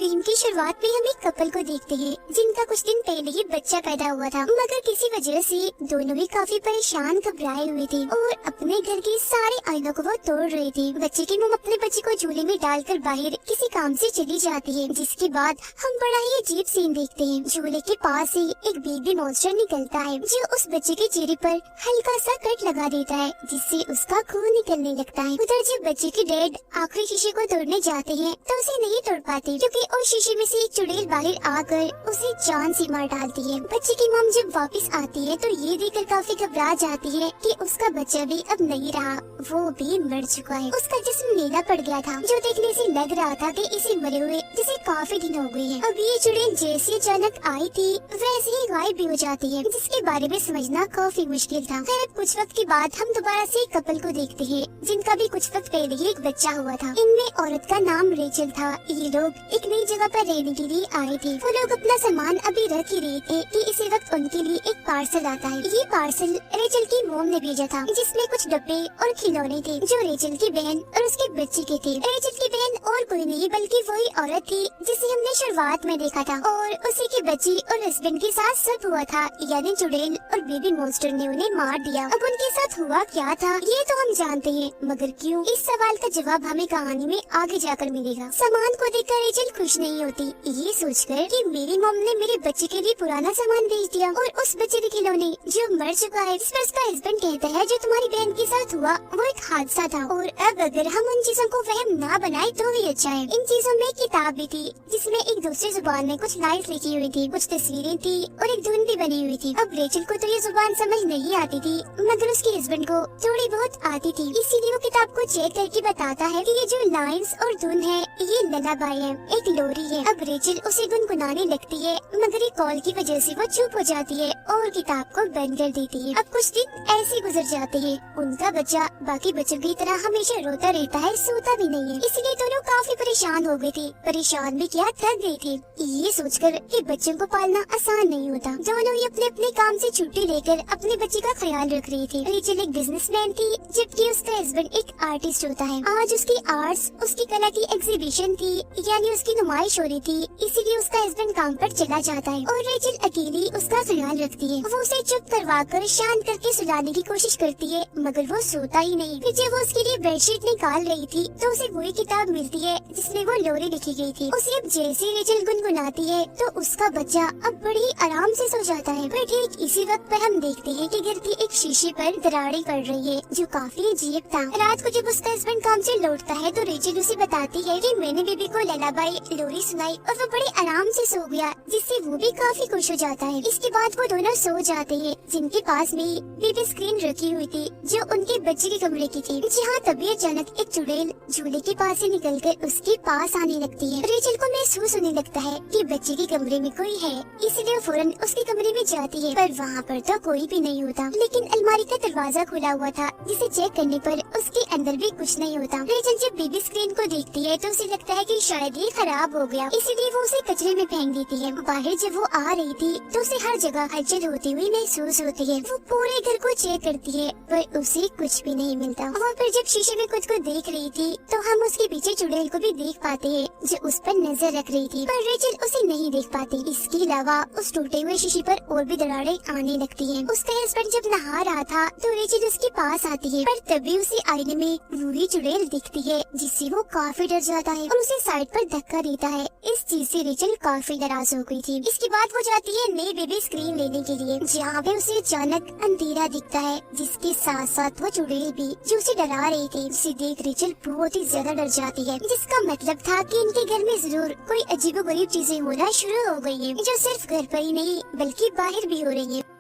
Film की शुरुआत में हम एक कपल को देखते हैं जिनका कुछ दिन पहले ही बच्चा पैदा हुआ था, मगर किसी वजह से दोनों ही काफी परेशान घबराए हुए थे और अपने घर के सारे आईनों को वो तोड़ रहे थे। बच्चे की मम्मी अपने बच्चे को झूले में डालकर बाहर किसी काम से चली जाती है, जिसके बाद हम बड़ा ही अजीब सीन देखते हैं। झूले के पास से एक बेबी मॉन्स्टर निकलता है जो उस बच्चे के चेहरे पर हल्का सा कट लगा देता है, जिससे उसका खून निकलने लगता है। उधर जब बच्चे के डैड आखिरी शीशे को तोड़ने जाते हैं तो उसे नहीं तोड़ पाते, क्योंकि उस शीशे में से एक चुड़ैल बाहर आकर उसे जान से मार डालती है। बच्चे की मॉम जब वापस आती है तो ये देखकर काफी घबरा जाती है कि उसका बच्चा भी अब नहीं रहा, वो भी मर चुका है। उसका जिस्म नीला पड़ गया था, जो देखने से लग रहा था कि इसे मरे हुए जिसे काफी दिन हो गए हैं। अब ये चुड़ैल जैसे अचानक आई थी वैसे ही गायब भी हो जाती है, जिसके बारे में समझना काफी मुश्किल था। फिर कुछ वक्त के बाद हम दोबारा से एक कपल को देखते हैं जिनका भी कुछ वक्त पहले ही एक बच्चा हुआ था। इनमें औरत का नाम रेचल था। ये लोग एक नई जगह पर रहने के लिए आए थे। वो लोग अपना सामान अभी रख ही रहे थे कि इसी वक्त उनके लिए एक पार्सल आता है। ये पार्सल रेचल की मोम ने भेजा था, जिसमें कुछ डब्बे और खिलौने थे जो रेचल की बहन और उसके बच्चे के थे। रेचल की बहन और कोई नहीं बल्कि वही औरत थी जिसे हमने शुरुआत में देखा था, और उसी के बच्चे और हस्बैंड के साथ सब हुआ था, यानी चुड़ैल और बेबी मॉन्स्टर ने उन्हें मार दिया। अब उनके साथ हुआ क्या था ये तो हम जानते हैं, मगर क्यों, इस सवाल का जवाब हमें कहानी में आगे जाकर मिलेगा। सामान को देखकर रेचल खुश नहीं होती, ये सोचकर कि मेरी मॉम ने मेरे बच्चे के लिए पुराना सामान भेज दिया और उस बच्चे के खिलौने जो मर चुका है, जिस पर उसका हस्बैंड कहता है जो तुम्हारी बहन के साथ हुआ वो एक हादसा था, और अब अगर हम उन चीजों को वहम ना बनाए तो भी अच्छा है। इन चीजों में किताब भी थी जिसमें एक दूसरी जुबान में कुछ लाइन्स लिखी हुई थी, कुछ तस्वीरें थी और एक धुन भी बनी हुई थी। अब रेचल को तो ये जुबान समझ नहीं आती थी, मगर उसके हस्बैंड को थोड़ी बहुत आती थी, इसीलिए वो किताब को चेक करके बताता है कि ये जो लाइन्स और धुन है ये ललाबाई है, एक लोरी है। अब रेचल उसे गुनगुनाने लगती है, मगर एक कॉल की वजह से वो चुप हो जाती है और किताब को बंद कर देती है। अब कुछ दिन ऐसे गुजर जाते हैं। उनका बच्चा बाकी बच्चों की तरह हमेशा रोता रहता है, सोता भी नहीं है, इसलिए दोनों काफी परेशान हो गए थे। परेशान भी क्या, थक गए थे। ये सोचकर कि बच्चों को पालना आसान नहीं होता, दोनों ही अपने अपने काम से छुट्टी लेकर अपने बच्चे का ख्याल रख रही थी। रेचल एक बिजनेसमैन थी, जबकि उसका हस्बैंड एक आर्टिस्ट होता है। आज उसकी आर्ट्स, उसकी कला की एग्जीबिशन थी, यानी उसकी नुमाइश हो रही थी, इसीलिए उसका हस्बैंड काम पर चला जाता है और रेचल अकेली उसका ख्याल रखती है। वो उसे चुप करवाकर शांत करके सुलाने की कोशिश करती है, मगर वो सोता ही नहीं। फिर जब वो उसके लिए बेडशीट निकाल रही थी तो उसे वही किताब मिलती है जिसमें वो लोरी लिखी गई थी। उसे अब जैसे रेचल गुनगुनाती है तो उसका बच्चा अब बड़ी आराम से सो जाता है। पर ठीक इसी वक्त पर हम देखते हैं कि घर के एक शीशे पर दरारें पड़ रही है, जो काफी अजीब था। रात को जब उसका हस्बैंड काम से लौटता है तो रेचल उसे बताती है कि मैंने बेबी को ललाबाई लोरी सुनाई और वो बड़े आराम से सो गया, जिससे वो भी काफी खुश हो जाता है। इसके बाद वो दोनों सो जाते हैं, जिनके पास भी बेबी स्क्रीन रखी हुई थी जो उनके बच्चे के कमरे की थी। जहाँ तभी अचानक एक चुड़ैल झूले के पास से निकलकर उसके पास आने लगती है। रेचल को महसूस होने लगता है कि बच्चे के कमरे में कोई है, इसलिए फौरन उसके कमरे में जाती है, पर वहाँ पर तो कोई भी नहीं होता। लेकिन अलमारी का दरवाजा खुला हुआ था, जिसे चेक करने पर उसके अंदर भी कुछ नहीं होता। रेचल जब बेबी स्क्रीन को देखती है तो उसे लगता है कि शायद ये खराब हो गया, इसीलिए वो उसे कचरे में फेंक देती है। बाहर जब वो आ रही थी तो उसे हर जगह हलचल होती हुई महसूस होती है। वो पूरे घर को चेक करती है पर उसे कुछ भी नहीं मिलता। वो फिर जब शीशे में खुद को देख रही थी तो हम उसके पीछे चुड़ैल को भी देख पाते हैं जो उस पर नजर रख रही थी, पर रेचल उसे नहीं देख पाती। इसके अलावा उस टूटे हुए शीशे पर और भी दरारें आने लगती हैं। उसका हस्बैंड जब नहा रहा था तो रेचल उसके पास आती है, पर तभी उसे आईने में वही चुड़ैल दिखती है, जिससे वो काफी डर जाता है और उसे साइड पर धक्का देता है। इस चीज से रेचल काफी नाराज हो गई थी। इसके बाद वो जाती है नई बेबी स्क्रीन लेने के लिए, जहाँ पे उसे अचानक अंधेरा दिखता है, जिसके साथ साथ वो चुड़ैल भी जो उसे डरा रही थी। उसे देख रेचल बहुत ही ज्यादा डर जाती है, जिसका मतलब था कि इनके घर में जरूर कोई अजीबोगरीब चीजें होना शुरू हो गई है, जो सिर्फ घर पर ही नहीं बल्कि बाहर भी हो रही है।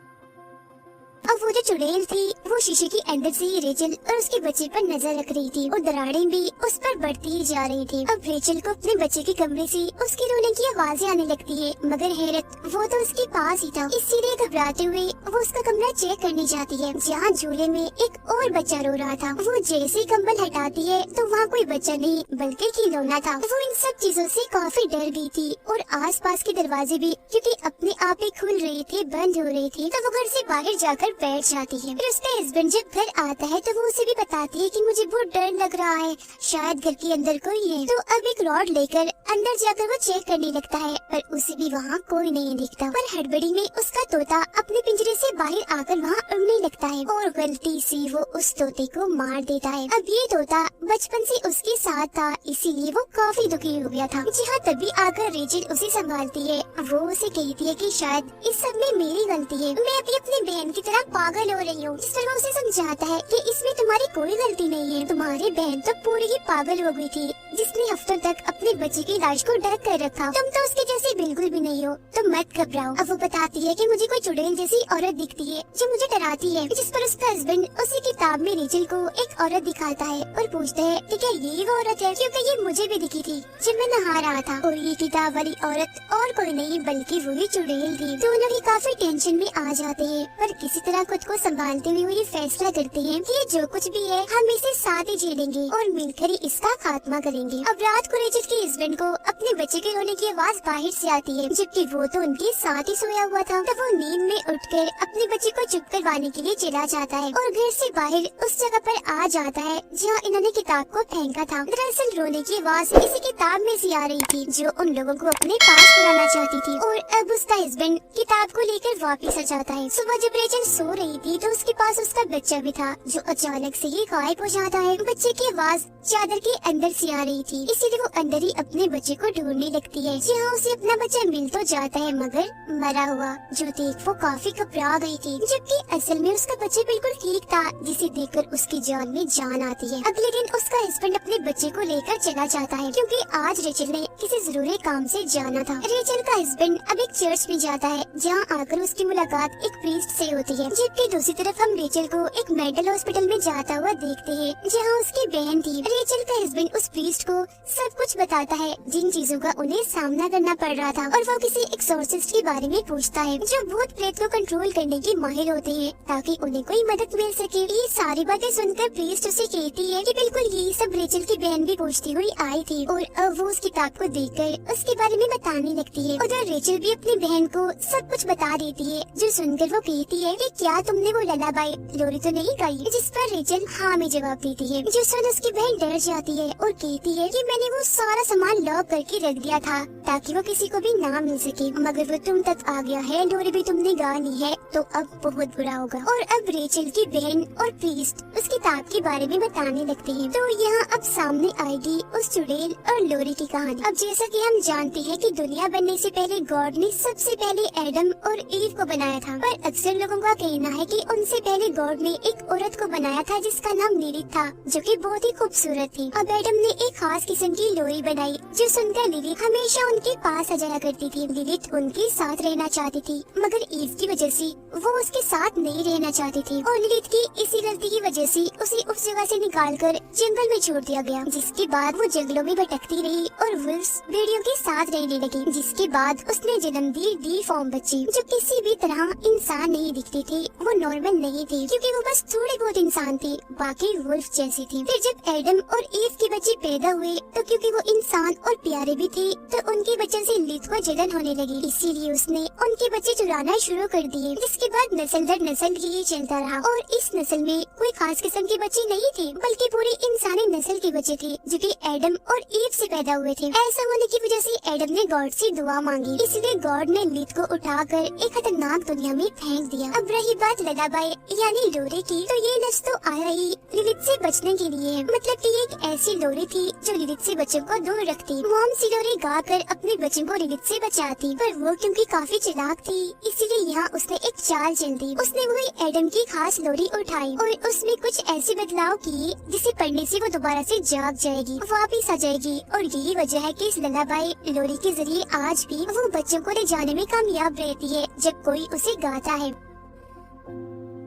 अब वो जो चुड़ैल थी वो शीशे के अंदर से ही रेचल और उसके बच्चे पर नजर रख रही थी और दरारें भी उस पर बढ़ती ही जा रही थी। अब रेचल को अपने बच्चे के कमरे से उसके रोने की आवाजें आने लगती है, मगर हैरत वो तो उसके पास ही था। इसीलिए घबराते हुए वो उसका कमरा चेक करने जाती है, जहाँ झूले में एक और बच्चा रो रहा था। वो जैसे ही कंबल हटाती है तो वहाँ कोई बच्चा नहीं बल्कि खिलौना था। वो इन सब चीजों से काफी डर गई थी और आस पास के दरवाजे भी क्योंकि अपने आप ही खुल रहे थे, बंद हो रहे थे, तो वो घर से बाहर जाकर बैठ जाती है। फिर उसका हस्बैंड जब घर आता है तो वो उसे भी बताती है कि मुझे बहुत डर लग रहा है, शायद घर के अंदर कोई है। तो अब एक रॉड लेकर अंदर जाकर वो चेक करने लगता है, पर उसे भी वहाँ कोई नहीं दिखता। पर हड़बड़ी में उसका तोता अपने पिंजरे से बाहर आकर वहाँ उड़ने लगता है और गलती से वो उस तोते को मार देता है। अब ये तोता बचपन से उसके साथ था, इसीलिए वो काफी दुखी हो गया था। जी हाँ, तभी आकर रेचल उसे संभालती है। वो उसे कहती है कि शायद इस सब में मेरी गलती है, मैं अभी अपनी बहन की तरह पागल हो रही हूँ। जिस पर वो उसे समझाता है कि इसमें तुम्हारी कोई गलती नहीं है, तुम्हारी बहन तो पूरी ही पागल हो गई थी, जिसने हफ्तों तक अपने बच्चे की लाश को ढक कर रखा। तुम तो उसके जैसे बिल्कुल भी नहीं हो, तुम मत घबराओ। अब वो बताती है कि मुझे कोई चुड़ैल जैसी औरत दिखती है जो मुझे डराती है। जिस पर उसका हस्बैंड उसी किताब में रेचल को एक औरत दिखाता है और पूछता है कि क्या ये वो औरत है, क्योंकि ये मुझे भी दिखी थी जब मैं नहा रहा था। और ये किताब वाली औरत और कोई नहीं बल्कि वही चुड़ैल थी। दोनों ही काफी टेंशन में आ जाते हैं, पर किसी तरह खुद को संभालते हुए वो ये फैसला करते हैं कि जो कुछ भी है हम इसे साथ ही झेलेंगे और मिलकर ही इसका खात्मा करेंगे। अब रात को रेचल के हस्बैंड को अपने बच्चे के रोने की आवाज बाहर से आती है, जबकि वो तो उनके साथ ही सोया हुआ था। तब वो नींद में उठकर अपने बच्चे को चुप करवाने के लिए चला जाता है और घर से बाहर उस जगह पर आ जाता है जहाँ इन्होंने किताब को फेंका था। दरअसल रोने की आवाज इसी किताब में से आ रही थी जो उन लोगों को अपने पास बुलाना चाहती थी। और अब उसका हस्बैंड किताब को लेकर वापस आ जाता है। सुबह जब रेचल सो रही थी तो उसके पास उसका बच्चा भी था जो अचानक से ही गायब हो जाता है। बच्चे की आवाज चादर के अंदर से आ रही थी, इसीलिए वो अंदर ही अपने बच्चे को ढूंढने लगती है। जहाँ उसे अपना बच्चा मिल तो जाता है मगर मरा हुआ, जो देख वो काफी घबरा गई थी, जबकि असल में उसका बच्चा बिल्कुल ठीक था, जिसे देखकर उसकी जान में जान आती है। अगले दिन उसका हस्बैंड अपने बच्चे को लेकर चला जाता है क्योंकि आज रेचल ने किसी जरूरी काम से जाना था। रेचल का हस्बैंड अब एक चर्च में जाता है जहाँ आकर उसकी मुलाकात एक प्रीस्ट से होती है, जबकि दूसरी तरफ हम रेचल को एक मेंटल हॉस्पिटल में जाता हुआ देखते हैं जहाँ उसकी बहन थी। रेचल का हस्बैंड उस प्रीस्ट को सब कुछ बताता है जिन चीजों का उन्हें सामना करना पड़ रहा था, और वो किसी एक्सोर्सिस्ट के बारे में पूछता है जो भूत प्रेत को कंट्रोल करने के माहिर होते हैं ताकि उन्हें कोई मदद मिल सके। ये सारी बातें सुनकर प्रीस्ट उसे कहती है कि बिल्कुल यही सब रेचल की बहन भी पूछती हुई आई थी, और अब वो उस किताब को देखकर उसके बारे में बताने लगती है। उधर रेचल भी अपनी बहन को सब कुछ बता देती है, जो सुनकर वो कहती है कि क्या तुमने वो ललाबाई लोरी तो नहीं गाई? जिस पर रेचल हाँ में जवाब देती है, जो सुन उसकी बहन डर जाती है और कहती है कि मैंने वो सारा सामान लॉक करके रख दिया था ताकि वो किसी को भी ना मिल सके, मगर वो तुम तक आ गया है, लोरी भी तुमने गा ली है तो अब बहुत बुरा होगा। और अब रेचल की बहन और प्रीस्ट उस किताब के बारे में बताने लगते हैं। तो यहाँ अब सामने आएगी उस चुड़ैल और लोरी की कहानी। अब जैसा कि हम जानते हैं कि दुनिया बनने से पहले गॉड ने सबसे पहले एडम और ईव को बनाया था, पर अक्सर लोगों का कहना है कि उनसे पहले गॉड ने एक औरत को बनाया था जिसका नाम लिलिथ था, जो कि बहुत ही खूबसूरत थी। अब एडम ने एक खास किस्म की लोरी बनाई जो सुनकर लिलिथ हमेशा उनके पास आ जाया करती थी। लिलिथ उनके साथ रहना चाहती थी, मगर ईव की वजह से वो उसके साथ नहीं रहना चाहती थी, और लिलिथ की इसी गलती की वजह से उसे उस जगह से निकालकर जंगल में छोड़ दिया गया, जिसके बाद वो जंगलों में भटकती रही और वुल्व्स भेड़ियों के साथ रहने लगी। जिसके बाद उसने जन्म दी डिफॉर्म बच्चे जो किसी भी तरह इंसान नहीं दिखते थे, वो नॉर्मल नहीं थे क्योंकि वो बस थोड़े बहुत इंसान थे, बाकी वुल्फ जैसे थे। फिर जब एडम और ईव के बच्चे पैदा हुए तो क्योंकि वो इंसान और प्यारे भी थे तो उनके बच्चों से लिलिथ को जलन होने लगी, इसीलिए उसने उनके बच्चे चुराना शुरू कर दिए, जिसके बाद नस्ल दर नस्ल ये चलता रहा। और इस नस्ल में कोई खास किस्म के बच्चे नहीं थे, बल्कि पूरी इंसानी नस्ल के बच्चे थे जो कि एडम और ईव से पैदा हुए थे। ऐसा होने की वजह से एडम ने गॉड से दुआ मांगी, इसलिए गॉड ने लिलिथ को उठाकर एक खतरनाक दुनिया में फेंक दिया। अब रही बात ललाबाई यानी लोरी की, तो ये लफ्ज तो आया ही लिलिथ से बचने के लिए, मतलब कि एक ऐसी लोरी थी जो लिलिथ से बच्चों को दूर रखती। मॉम सी लोरी गाकर अपने बच्चों को लिलिथ से बचाती, पर वो क्योंकि काफी चालाक थी इसीलिए यहाँ उसने एक चाल चल दी। उसने वही एडम की खास लोरी उठाई और उसमें कुछ ऐसे बदलाव किए जिसे पढ़ने से वो दोबारा से जाग जाएगी, वापिस आ जाएगी। और यही वजह है कि इस ललाबाई लोरी के जरिए आज भी वो बच्चों को ले जाने में कामयाब रहती है जब कोई उसे गाता है।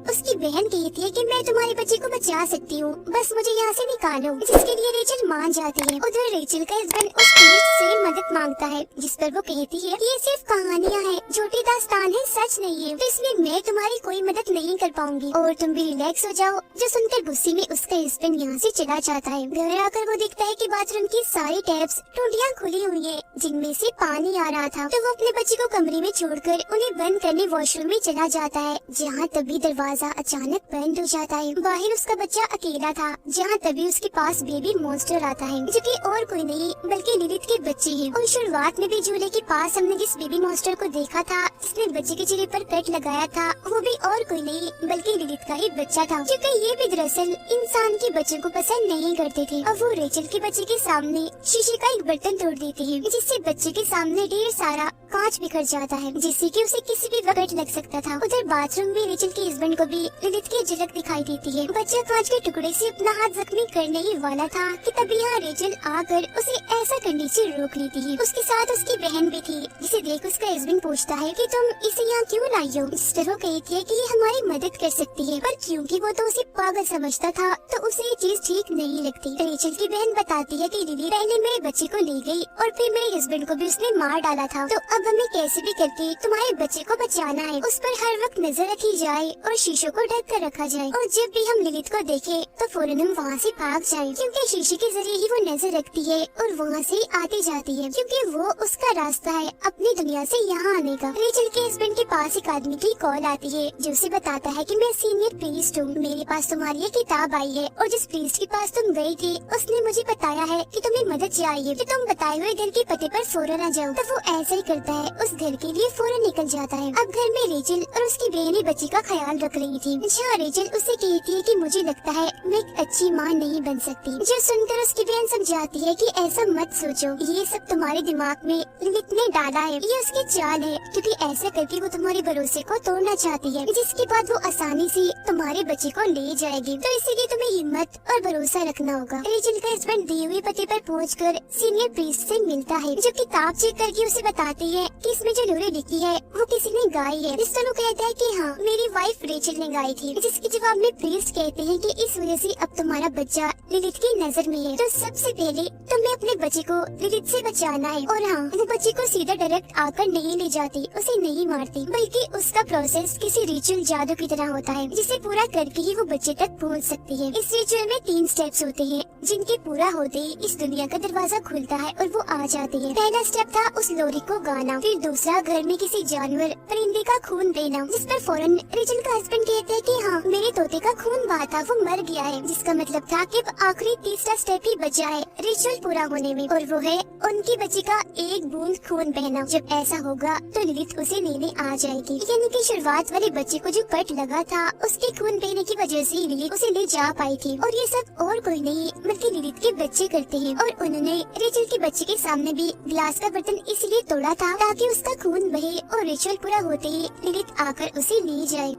उसकी बहन कहती है कि मैं तुम्हारे बच्चे को बचा सकती हूँ, बस मुझे यहाँ से निकालो, जिसके लिए रेचल मान जाती है। उधर रेचल का हस्बैंड उस प्रीस्ट से मदद मांगता है, जिस पर वो कहती है कि ये सिर्फ कहानियाँ हैं, झूठी दास्तान है, सच नहीं है, तो इसलिए मैं तुम्हारी कोई मदद नहीं कर पाऊंगी और तुम भी रिलैक्स हो जाओ। जो सुनकर गुस्से में उसका हस्बैंड यहाँ से चला जाता है। घर आकर वो देखता है कि बाथरूम की सारी टैप्स टूटियाँ खुली हुई है जिनमें से पानी आ रहा था, तो वो अपने बच्चे को कमरे में छोड़कर उन्हें बंद करने वॉशरूम में चला जाता है, जहाँ तभी दरवाजा दरवाजा अचानक बंद हो जाता है। बाहर उसका बच्चा अकेला था, जहाँ तभी उसके पास बेबी मॉन्स्टर आता है, जो कि और कोई नहीं बल्कि लिलिथ के बच्चे हैं। और शुरुआत में भी झूले के पास हमने जिस बेबी मॉन्स्टर को देखा था, जिसने बच्चे के चेहरे पर कट लगाया था, वो भी और कोई नहीं बल्कि लिलिथ का ही बच्चा था, क्योंकि ये भी दरअसल इंसान के बच्चों को पसंद नहीं करते थे। अब वो रेचल के बच्चे के सामने शीशे का एक बर्तन तोड़ देते हैं, जिससे बच्चे के सामने ढेर सारा कांच बिखर जाता है, जिससे कि उसे किसी भी वक्त लग सकता था। उधर बाथरूम में रेचल के हस्बैंड को भी लिलिथ की झलक दिखाई देती है। बच्चा कांच के टुकड़े से अपना हाथ जख्मी करने ही वाला था कि तभी यहाँ रेचल आकर उसे ऐसा करने से रोक लेती है। उसके साथ उसकी बहन भी थी, जिसे देख उसका हस्बैंड पूछता है कि तुम इसे यहाँ क्यों लाई हो। सिस्टर वो कहती है कि ये हमारी मदद कर सकती है, पर क्योंकि वो तो उसे पागल समझता था तो उसे ये चीज ठीक नहीं लगती। रेचल की बहन बताती है कि लिली पहले मेरे बच्चे को ले गई और फिर मेरे हस्बैंड को भी उसने मार डाला था, तो अब हमें कैसे भी करके तुम्हारे बच्चे को बचाना है। उस पर हर वक्त नजर रखी जाए और शीशों को ढक कर रखा जाए, और जब भी हम लिलिथ को देखे तो फौरन हम वहाँ से भाग जाएं, क्योंकि शीशे के जरिए ही वो नजर रखती है और वहाँ से आती जाती है, क्योंकि वो उसका रास्ता है अपनी दुनिया से यहाँ आने का। रेचल के हस्बैंड के पास एक आदमी की कॉल आती है, जो उसे बताता है कि मैं सीनियर प्रीस्ट हूँ, मेरे पास तुम्हारी ये किताब आई है, और जिस प्रीस्ट के पास तुम गई थी उसने मुझे बताया है कि तुम्हें मदद चाहिए, कि तुम बताए हुए घर के पते पर फौरन आ जाओ। तो वो ऐसा ही करता है, उस घर के लिए फौरन निकल जाता है। अब घर में रेचल और उसकी बहन बच्ची का ख्याल रख रही थी, जहाँ रेचल उसे कहती है कि मुझे लगता है मैं एक अच्छी माँ नहीं बन सकती, जो सुनकर उसकी बहन समझाती है कि ऐसा मत सोचो, ये सब तुम्हारे दिमाग में लिलिथ ने डाला है, ये उसकी चाल है, क्योंकि ऐसा करके वो तुम्हारे भरोसे को तोड़ना चाहती है, जिसके बाद वो आसानी से तुम्हारे बच्चे को ले जाएगी। तो इसीलिए तुम्हें हिम्मत और भरोसा रखना होगा। रेचल का हस्बैंड दिए हुए पते पर पहुंचकर सीनियर प्रीस्ट से मिलता है, जो किताब चेक करके उसे बताती है कि इसमें जो लोरी लिखी है वो किसी ने गाई है। रिस्टो कहता है कि हाँ, मेरी वाइफ रेचल ने गाई थी, जिसके जवाब में प्रीस्ट कहते हैं कि इस वजह से अब तुम्हारा बच्चा लिलिथ की नजर में है, तो सबसे पहले तुम्हें अपने बच्चे को लिलिथ से बचाना है। और हाँ, वो बच्चे को सीधा डायरेक्ट आकर नहीं ले जाती, उसे नहीं मारती, बल्कि उसका प्रोसेस किसी रिचुअल जादू की तरह होता है, जिसे पूरा करके ही वो बच्चे तक पहुंच सकती है। इस रिचुअल में 3 स्टेप्स होते हैं, जिनके पूरा होते ही इस दुनिया का दरवाजा खुलता है और वो आ जाती है। पहला स्टेप था उस लोरी को गाना, फिर दूसरा घर में किसी जानवर परिंदे का खून देना, जिस पर फौरन रेचल का हस्बैंड कहते हैं कि हाँ, मेरे तोते का खून बहा था, वो मर गया है, जिसका मतलब था कि आखिरी तीसरा स्टेप ही बचा है रिचुअल पूरा होने में, और वो है उनकी बच्ची का एक बूंद खून बहना। जब ऐसा होगा तो लिलिथ उसे लेने आ जाएगी, यानी कि शुरुआत वाले बच्चे को जो कट लगा था उसके खून बहने की वजह से लिलिथ उसे ले जा पाई थी। और ये सब और कोई नहीं बल्कि लिलिथ के बच्चे करते हैं, और उन्होंने रेचल के बच्चे के सामने भी ग्लास का बर्तन इसलिए तोड़ा था ताकि उसका खून बहे और रिचुअल पूरा होते ही लिलिथ आकर उसे ले जाए।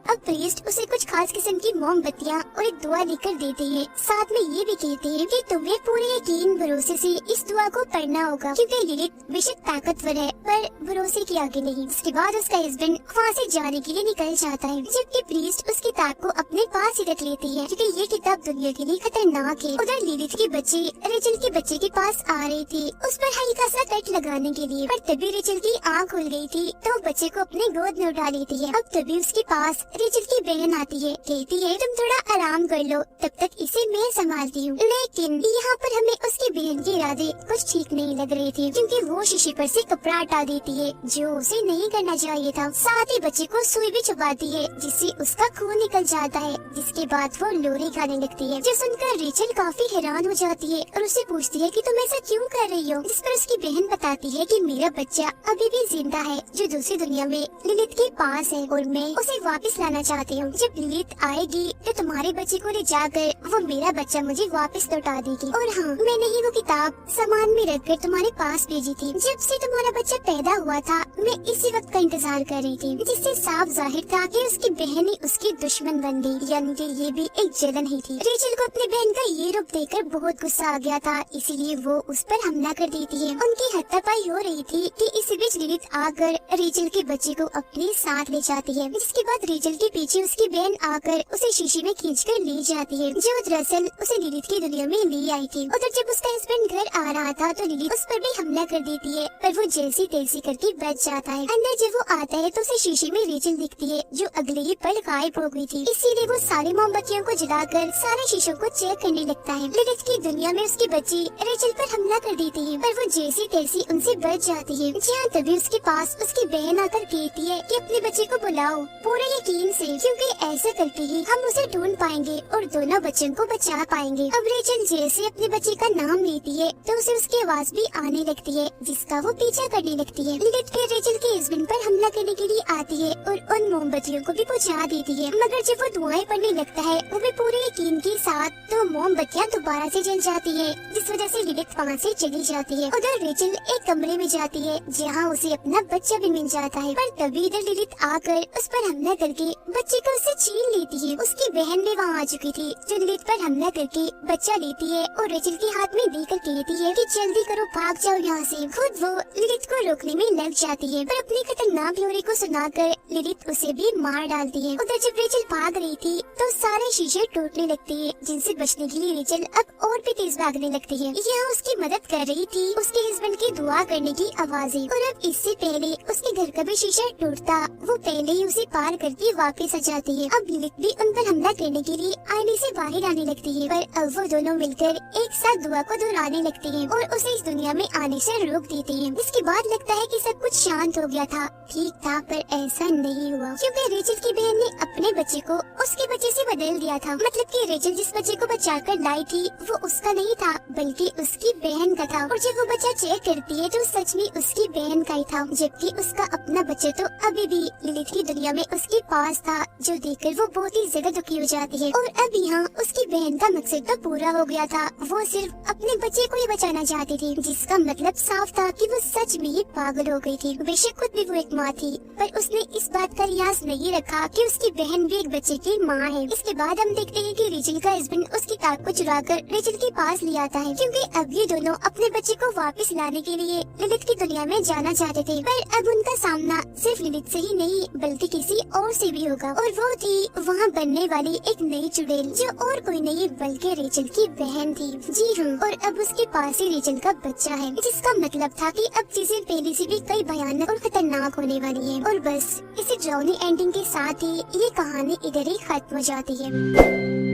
अब प्रीस्ट उसे कुछ खास किस्म की मोमबत्तियाँ और एक दुआ लेकर देते हैं, साथ में ये भी कहते हैं कि तुम्हें पूरे यकीन भरोसे से इस दुआ को पढ़ना होगा, क्योंकि लिलिथ बेशक ताकतवर है पर भरोसे के आगे नहीं। इसके बाद उसका हस्बैंड वहाँ से जाने के लिए निकल जाता है, जबकि प्रीस्ट उस किताब को अपने पास ही रख लेती है, क्योंकि ये किताब दुनिया के लिए खतरनाक है। उधर लिलिथ के बच्चे रेचल के बच्चे के पास आ रहे थे, उस पर हल्का सा कट लगाने के लिए, पर तभी रेचल की आँख खुल गई थी तो बच्चे को अपने गोद में उठा लेती है। अब तभी उसके पास रेचल की बहन आती है, कहती है तुम थोड़ा आराम कर लो, तब तक इसे मैं संभालती हूँ। लेकिन यहाँ पर हमें उसकी बहन के इरादे कुछ ठीक नहीं लग रहे थे, क्योंकि वो शीशे पर से कपड़ा हटा देती है, जो उसे नहीं करना चाहिए था। साथ ही बच्चे को सुई भी चुभाती है, जिससे उसका खून निकल जाता है, जिसके बाद वो लोरी खाने लगती है, जो सुनकर रेचल काफी हैरान हो जाती है और उससे पूछती है कि तुम ऐसा क्यों कर रही हो, जिस पर उसकी बहन बताती है कि मेरा बच्चा अभी भी जिंदा है, जो दूसरी दुनिया में लिलिथ के पास है, और मैं उसे वापस लाना चाहती हूँ। जब लिलिथ आएगी तो तुम्हारे बच्चे को ले जाकर वो मेरा बच्चा मुझे वापस लौटा देगी। और हाँ, मैंने ही वो किताब सामान में रखकर तुम्हारे पास भेजी थी। जब से तुम्हारा बच्चा पैदा हुआ था मैं इसी वक्त का इंतजार कर रही थी, जिससे साफ जाहिर था कि उसकी बहन ही उसकी दुश्मन बन गई, यानी कि ये भी एक जलन ही थी। रेचल को अपनी बहन का ये रूप देखकर बहुत गुस्सा आ गया था, इसीलिए वो उस पर हमला कर देती है। उनकी हाथापाई हो रही थी कि इसी बीच लिलिथ आकर रेचल के बच्चे को अपने साथ ले जाती है, जिसके बाद रेचल के पीछे उसकी बहन आकर उसे शीशे में खींचकर ले जाती है, जो दरअसल उसे लिलिथ की दुनिया में ले आई थी। उधर जब उसका हस्बैंड घर आ रहा था तो लिलिथ उस पर भी हमला कर देती है, पर वो जैसी तैसी करके बच जाता है। अंदर जब वो आता है तो उसे शीशे में रेचल दिखती है, जो अगले ही पल गायब हो गई थी। इसीलिए वो सारी मोमबत्तियों को जलाकर सारे शीशों को चेक करने लगता है। लिलिथ की दुनिया में उसकी बच्ची रेचल पर हमला कर देती है, पर वो जैसी तैसी उनसे बच जाती है। जहाँ तभी उसके पास उसकी बहन आकर कहती है कि अपने बच्चे को बुलाओ। पूरा यकीन रेचल से, क्योंकि ऐसा करके ही हम उसे ढूंढ पाएंगे और दोनों बच्चों को बचा पाएंगे। अब रेचल जैसे अपने बच्चे का नाम लेती है तो उसे उसकी आवाज भी आने लगती है, जिसका वो पीछा करने लगती है। लिलिथ फिर रेचल के हस्बैंड पर हमला करने के लिए आती है और उन मोमबत्तियों को भी बुझा देती है, मगर जब वो धुआं पड़ने लगता है वो भी पूरे यकीन के साथ तो मोमबत्तियाँ दोबारा से जल जाती है, जिस वजह से लिलिथ वहाँ से चली जाती है। उधर रेचल एक कमरे में जाती है जहाँ उसे अपना बच्चा भी मिल जाता है, पर तभी इधर लिलिथ आकर उस पर हमला करके बच्चे को उससे छीन लेती है। उसकी बहन भी वहाँ आ चुकी थी जो लिलिथ पर हमला करके बच्चा लेती है और रेचल के हाथ में देकर कहती है कि जल्दी करो, भाग जाओ यहाँ से। खुद वो लिलिथ को रोकने में लग जाती है, पर अपनी खतरनाक लोरी को सुनाकर लिलिथ उसे भी मार डालती है। उधर जब रेचल भाग रही थी तो सारे शीशे टूटने लगते हैं, जिनसे बचने के लिए रेचल अब और भी तेज भागने लगती है। यहाँ उसकी मदद कर रही थी उसके हस्बैंड की दुआ करने की आवाजें, और अब इससे पहले उसके घर का भी शीशा टूटता वो पहले ही उसे पार करके वापस आ जाती है। अब लिलिथ भी उन पर हमला करने के लिए आईने से बाहर आने लगती है, पर अब वो दोनों मिलकर एक साथ दुआ को दोहराने लगते हैं और उसे इस दुनिया में आने से रोक देते हैं। इसके बाद लगता है कि सब कुछ शांत हो गया था, ठीक था, पर ऐसा नहीं हुआ, क्योंकि रेचल की बहन ने अपने बच्चे को उसके बच्चे से बदल दिया था। मतलब कि रेचल जिस बच्चे को बचाकर लाई थी वो उसका नहीं था बल्कि उसकी बहन का था, और जब वो बच्चा चेक करती है तो सच में उसकी बहन का ही था, जबकि उसका अपना बच्चा तो अभी भी लिलिथ की दुनिया में उसके पास था, जो देखकर वो बहुत ही ज्यादा दुखी हो जाती है। और अब यहाँ उसकी बहन का मकसद तो पूरा हो गया था, वो सिर्फ अपने बच्चे को ही बचाना चाहती थी, जिसका मतलब साफ था कि वो सच में ही पागल हो गई थी। बेशक खुद भी वो एक माँ थी, पर उसने इस बात का रियाज नहीं रखा कि उसकी बहन भी एक बच्चे की माँ है। इसके बाद हम देखते हैं कि रेचल का हस्बैंड उसकी कार को चुराकर रेचल के पास ले आता है, क्योंकि अब ये दोनों अपने बच्चे को वापस लाने के लिए लिलिथ की दुनिया में जाना चाहते थे। पर अब उनका सामना सिर्फ लिलिथ से ही नहीं बल्कि किसी और से भी होगा, और वो थी वहाँ बनने वाली एक नई चुड़ैल, जो और कोई नहीं बल्कि रेचल की बहन थी। जी हाँ, और अब उसके पास ही रेचल का बच्चा है, जिसका मतलब था कि अब चीजें पहले से भी कई भयानक और खतरनाक होने वाली है। और बस इसी ड्राउनी एंडिंग के साथ ही ये कहानी इधर ही खत्म हो जाती है।